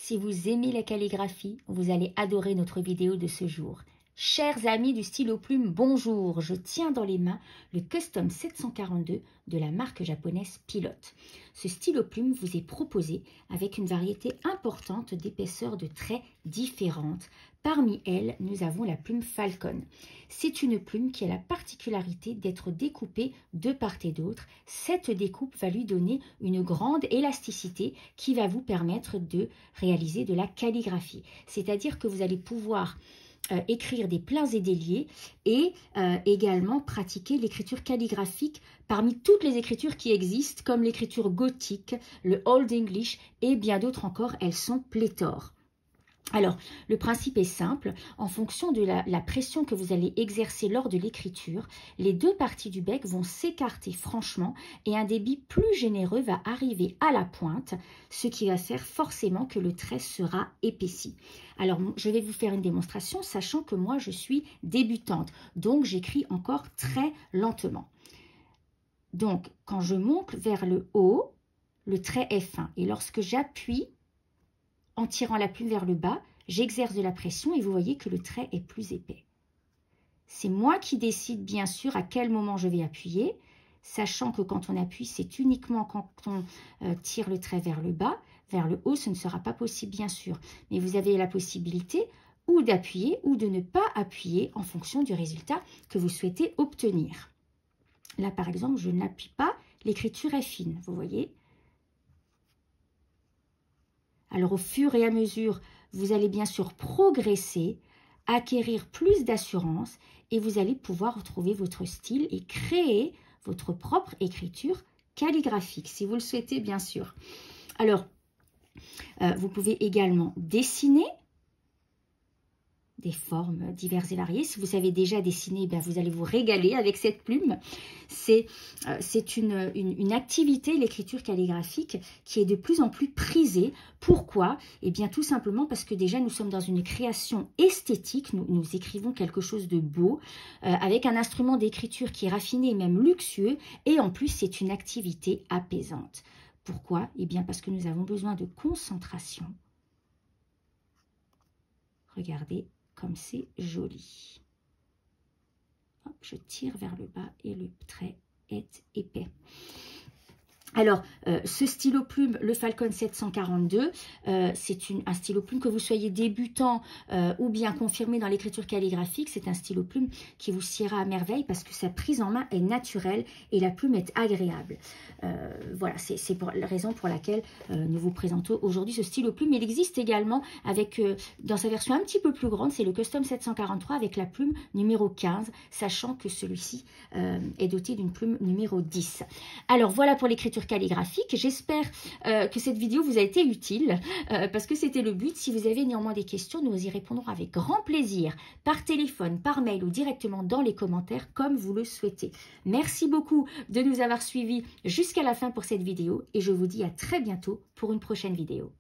Si vous aimez la calligraphie, vous allez adorer notre vidéo de ce jour. Chers amis du stylo plume, bonjour! Je tiens dans les mains le Custom 742 de la marque japonaise Pilote. Ce stylo plume vous est proposé avec une variété importante d'épaisseurs de traits différentes. Parmi elles, nous avons la plume Falcon. C'est une plume qui a la particularité d'être découpée de part et d'autre. Cette découpe va lui donner une grande élasticité qui va vous permettre de réaliser de la calligraphie. C'est-à-dire que vous allez pouvoir écrire des pleins et des liés et également pratiquer l'écriture calligraphique parmi toutes les écritures qui existent comme l'écriture gothique, le Old English et bien d'autres encore, elles sont pléthores. Alors, le principe est simple. En fonction de la pression que vous allez exercer lors de l'écriture, les deux parties du bec vont s'écarter franchement et un débit plus généreux va arriver à la pointe, ce qui va faire forcément que le trait sera épaissi. Alors, je vais vous faire une démonstration, sachant que moi, je suis débutante, donc j'écris encore très lentement. Donc, quand je monte vers le haut, le trait est fin et lorsque j'appuie, en tirant la plume vers le bas, j'exerce de la pression et vous voyez que le trait est plus épais. C'est moi qui décide bien sûr à quel moment je vais appuyer, sachant que quand on appuie, c'est uniquement quand on tire le trait vers le bas. Vers le haut, ce ne sera pas possible bien sûr. Mais vous avez la possibilité ou d'appuyer ou de ne pas appuyer en fonction du résultat que vous souhaitez obtenir. Là par exemple, je n'appuie pas, l'écriture est fine, vous voyez. Alors, au fur et à mesure, vous allez bien sûr progresser, acquérir plus d'assurance et vous allez pouvoir retrouver votre style et créer votre propre écriture calligraphique, si vous le souhaitez, bien sûr. Alors, vous pouvez également dessiner des formes diverses et variées. Si vous savez déjà dessiner, bien, vous allez vous régaler avec cette plume. C'est une activité, l'écriture calligraphique, qui est de plus en plus prisée. Pourquoi? Eh bien, tout simplement parce que déjà, nous sommes dans une création esthétique. Nous écrivons quelque chose de beau, avec un instrument d'écriture qui est raffiné et même luxueux. Et en plus, c'est une activité apaisante. Pourquoi? Eh bien, parce que nous avons besoin de concentration. Regardez comme c'est joli. Hop, je tire vers le bas et le trait est épais. Alors, ce stylo plume, le Falcon 742, c'est un stylo plume que vous soyez débutant ou bien confirmé dans l'écriture calligraphique. C'est un stylo plume qui vous siera à merveille parce que sa prise en main est naturelle et la plume est agréable. Voilà, c'est la raison pour laquelle nous vous présentons aujourd'hui ce stylo plume. Il existe également avec, dans sa version un petit peu plus grande, c'est le Custom 743 avec la plume numéro 15, sachant que celui-ci est doté d'une plume numéro 10. Alors, voilà pour l'écriture calligraphique. J'espère que cette vidéo vous a été utile parce que c'était le but. Si vous avez néanmoins des questions, nous y répondrons avec grand plaisir par téléphone, par mail ou directement dans les commentaires comme vous le souhaitez. Merci beaucoup de nous avoir suivis jusqu'à la fin pour cette vidéo et je vous dis à très bientôt pour une prochaine vidéo.